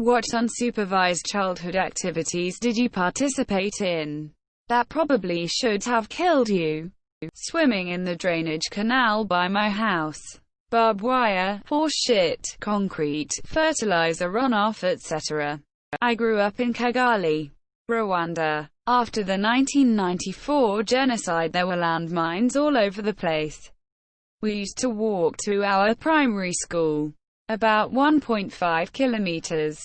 What unsupervised childhood activities did you participate in that probably should have killed you? Swimming in the drainage canal by my house. Barbed wire, horse shit, concrete, fertilizer runoff, etc. I grew up in Kigali, Rwanda. After the 1994 genocide, there were landmines all over the place. We used to walk to our primary school, about 1.5 kilometers.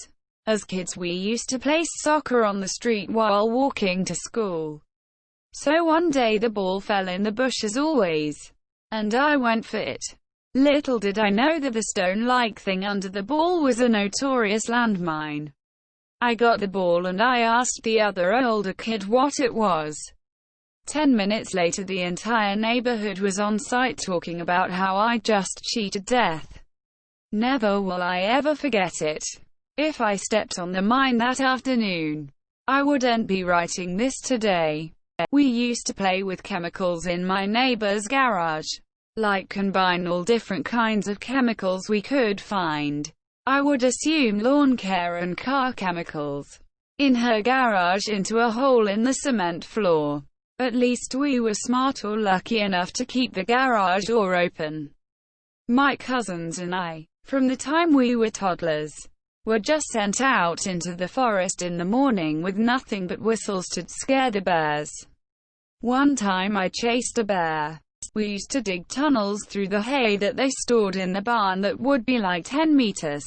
As kids, we used to play soccer on the street while walking to school. So one day the ball fell in the bush as always, and I went for it. Little did I know that the stone-like thing under the ball was a notorious landmine. I got the ball and I asked the other older kid what it was. 10 minutes later, the entire neighborhood was on site talking about how I just cheated death. Never will I ever forget it. If I stepped on the mine that afternoon, I wouldn't be writing this today. We used to play with chemicals in my neighbor's garage. Like combine all different kinds of chemicals we could find. I would assume lawn care and car chemicals. In her garage into a hole in the cement floor. At least we were smart or lucky enough to keep the garage door open. My cousins and I, from the time we were toddlers, were just sent out into the forest in the morning with nothing but whistles to scare the bears. One time I chased a bear. We used to dig tunnels through the hay that they stored in the barn that would be like 10 meters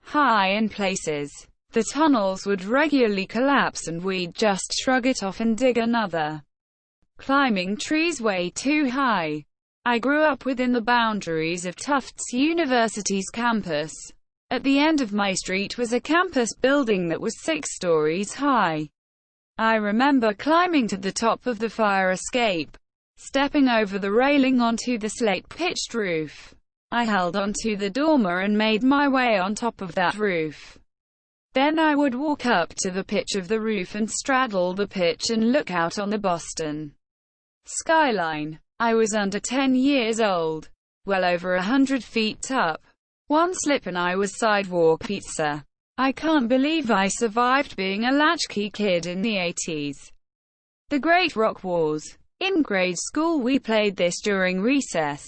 high in places. The tunnels would regularly collapse and we'd just shrug it off and dig another. Climbing trees way too high. I grew up within the boundaries of Tufts University's campus. At the end of my street was a campus building that was 6 stories high. I remember climbing to the top of the fire escape, stepping over the railing onto the slate-pitched roof. I held onto the dormer and made my way on top of that roof. Then I would walk up to the pitch of the roof and straddle the pitch and look out on the Boston skyline. I was under 10 years old, well over 100 feet up. One slip and I was sidewalk pizza. I can't believe I survived being a latchkey kid in the 80s. The Great Rock Wars. In grade school we played this during recess.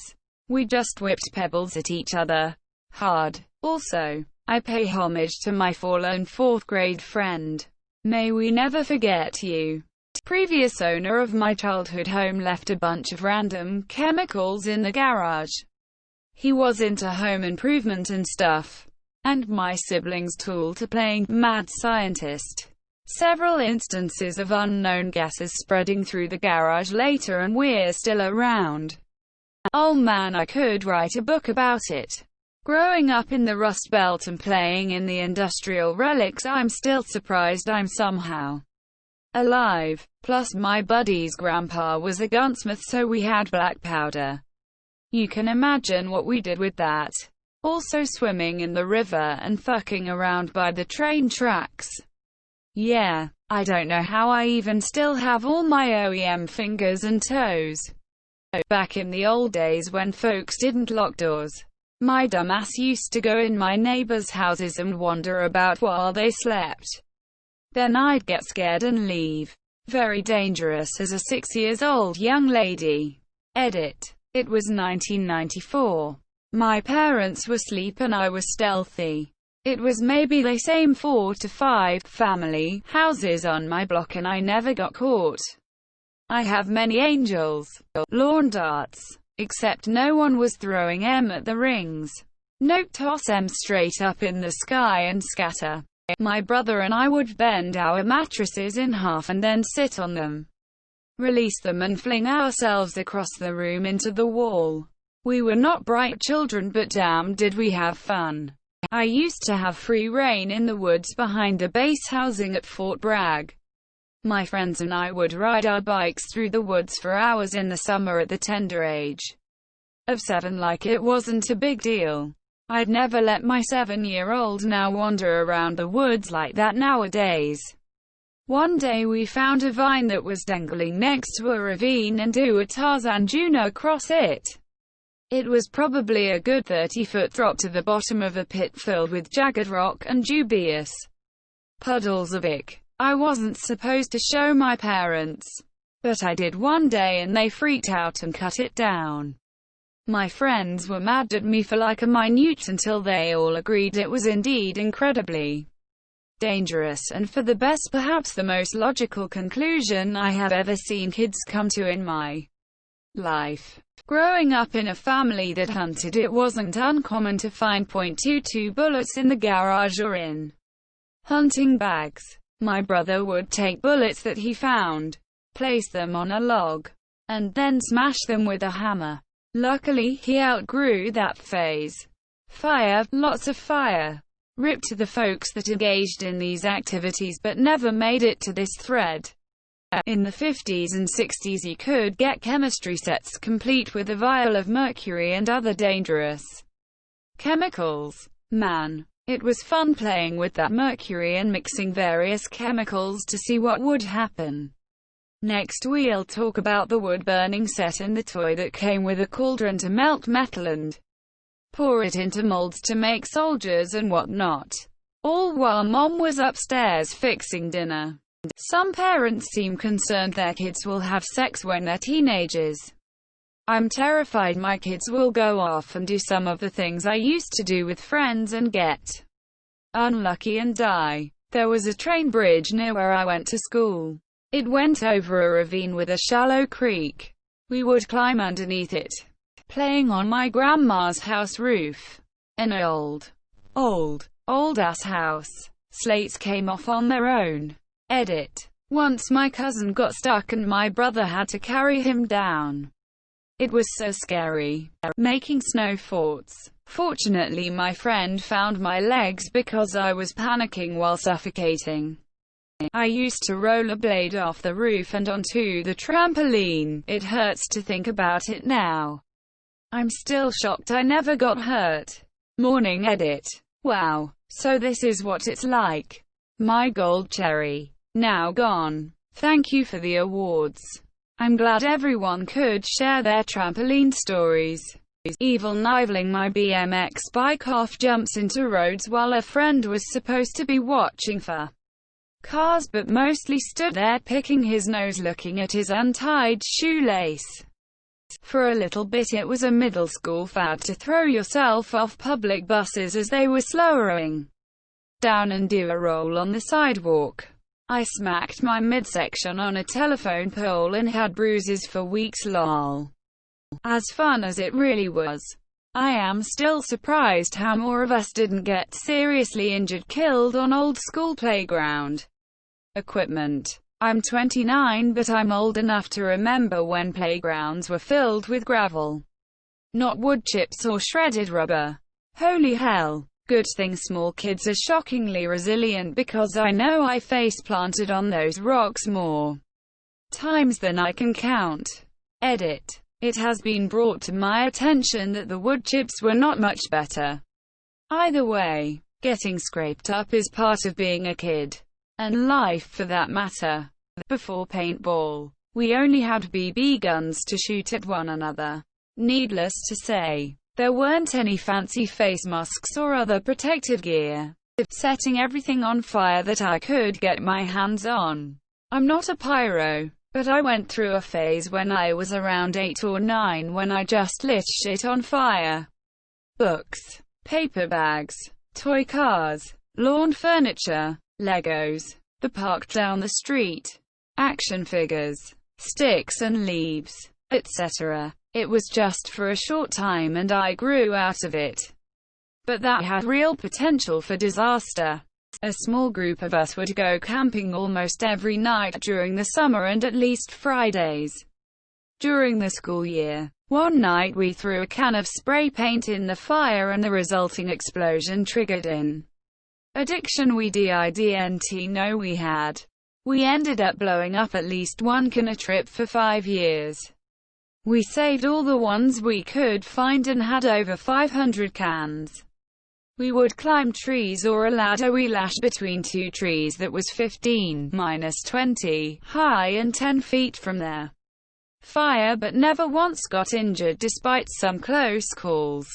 We just whipped pebbles at each other. Hard. Also, I pay homage to my fallen 4th grade friend. May we never forget you. Previous owner of my childhood home left a bunch of random chemicals in the garage. He was into home improvement and stuff. And my siblings' tool to playing mad scientist. Several instances of unknown gases spreading through the garage later, and we're still around. Oh man, I could write a book about it. Growing up in the Rust Belt and playing in the industrial relics, I'm still surprised I'm somehow alive. Plus my buddy's grandpa was a gunsmith, so we had black powder. You can imagine what we did with that. Also swimming in the river and fucking around by the train tracks. Yeah, I don't know how I even still have all my OEM fingers and toes. Back in the old days when folks didn't lock doors, my dumbass used to go in my neighbors' houses and wander about while they slept. Then I'd get scared and leave. Very dangerous as a 6-year-old young lady. Edit. It was 1994. My parents were asleep and I was stealthy. It was maybe the same 4 to 5 family houses on my block and I never got caught. I have many angels, lawn darts, except no one was throwing them at the rings. No, toss them straight up in the sky and scatter. My brother and I would bend our mattresses in half and then sit on them, release them and fling ourselves across the room into the wall. We were not bright children, but damn did we have fun. I used to have free rein in the woods behind the base housing at Fort Bragg. My friends and I would ride our bikes through the woods for hours in the summer at the tender age of 7 like it wasn't a big deal. I'd never let my 7-year-old now wander around the woods like that nowadays. One day we found a vine that was dangling next to a ravine and do a Tarzan Jr. across it. It was probably a good 30-foot drop to the bottom of a pit filled with jagged rock and dubious puddles of ick. I wasn't supposed to show my parents, but I did one day and they freaked out and cut it down. My friends were mad at me for like a minute until they all agreed it was indeed incredibly dangerous, and for the best, perhaps the most logical conclusion I have ever seen kids come to in my life. Growing up in a family that hunted, it wasn't uncommon to find .22 bullets in the garage or in hunting bags. My brother would take bullets that he found, place them on a log, and then smash them with a hammer. Luckily, he outgrew that phase. Fire, lots of fire. Rip to the folks that engaged in these activities but never made it to this thread. In the 50s and 60s you could get chemistry sets complete with a vial of mercury and other dangerous chemicals. Man, it was fun playing with that mercury and mixing various chemicals to see what would happen. Next we'll talk about the wood-burning set and the toy that came with a cauldron to melt metal and pour it into molds to make soldiers and whatnot. All while Mom was upstairs fixing dinner. Some parents seem concerned their kids will have sex when they're teenagers. I'm terrified my kids will go off and do some of the things I used to do with friends and get unlucky and die. There was a train bridge near where I went to school. It went over a ravine with a shallow creek. We would climb underneath it, playing on my grandma's house roof. An old-ass house. Slates came off on their own. Edit. Once my cousin got stuck and my brother had to carry him down. It was so scary. Making snow forts. Fortunately my friend found my legs because I was panicking while suffocating. I used to rollerblade off the roof and onto the trampoline. It hurts to think about it now. I'm still shocked I never got hurt. Morning edit. Wow, so this is what it's like. My gold cherry. Now gone. Thank you for the awards. I'm glad everyone could share their trampoline stories. Evil Kniveling. My BMX bike off jumps into roads while a friend was supposed to be watching for cars but mostly stood there picking his nose looking at his untied shoelace. For a little bit it was a middle school fad to throw yourself off public buses as they were slowing down and do a roll on the sidewalk. I smacked my midsection on a telephone pole and had bruises for weeks. Lol. As fun as it really was, I am still surprised how more of us didn't get seriously injured, killed on old school playground equipment. I'm 29 but I'm old enough to remember when playgrounds were filled with gravel, not wood chips or shredded rubber. Holy hell. Good thing small kids are shockingly resilient because I know I face-planted on those rocks more times than I can count. Edit. It has been brought to my attention that the wood chips were not much better. Either way, getting scraped up is part of being a kid. And life for that matter. Before paintball, we only had BB guns to shoot at one another. Needless to say, there weren't any fancy face masks or other protective gear. Setting everything on fire that I could get my hands on. I'm not a pyro, but I went through a phase when I was around 8 or 9 when I just lit shit on fire. Books, paper bags, toy cars, lawn furniture, Legos, the park down the street, action figures, sticks and leaves, etc. It was just for a short time and I grew out of it. But that had real potential for disaster. A small group of us would go camping almost every night during the summer and at least Fridays during the school year. One night we threw a can of spray paint in the fire and the resulting explosion triggered an addiction we didn't know we had. We ended up blowing up at least one can a trip for 5 years. We saved all the ones we could find and had over 500 cans. We would climb trees or a ladder we lashed between two trees that was 15 - 20 high and 10 feet from there. fire but never once got injured despite some close calls.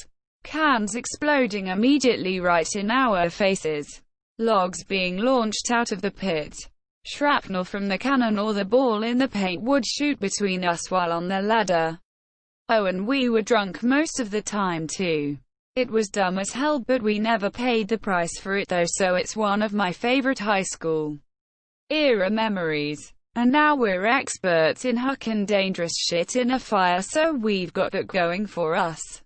Cans exploding immediately right in our faces. Logs being launched out of the pit. Shrapnel from the cannon or the ball in the paint would shoot between us while on the ladder. Oh, and we were drunk most of the time too. It was dumb as hell, but we never paid the price for it though, so it's one of my favorite high school era memories. And now we're experts in hucking dangerous shit in a fire, so we've got that going for us.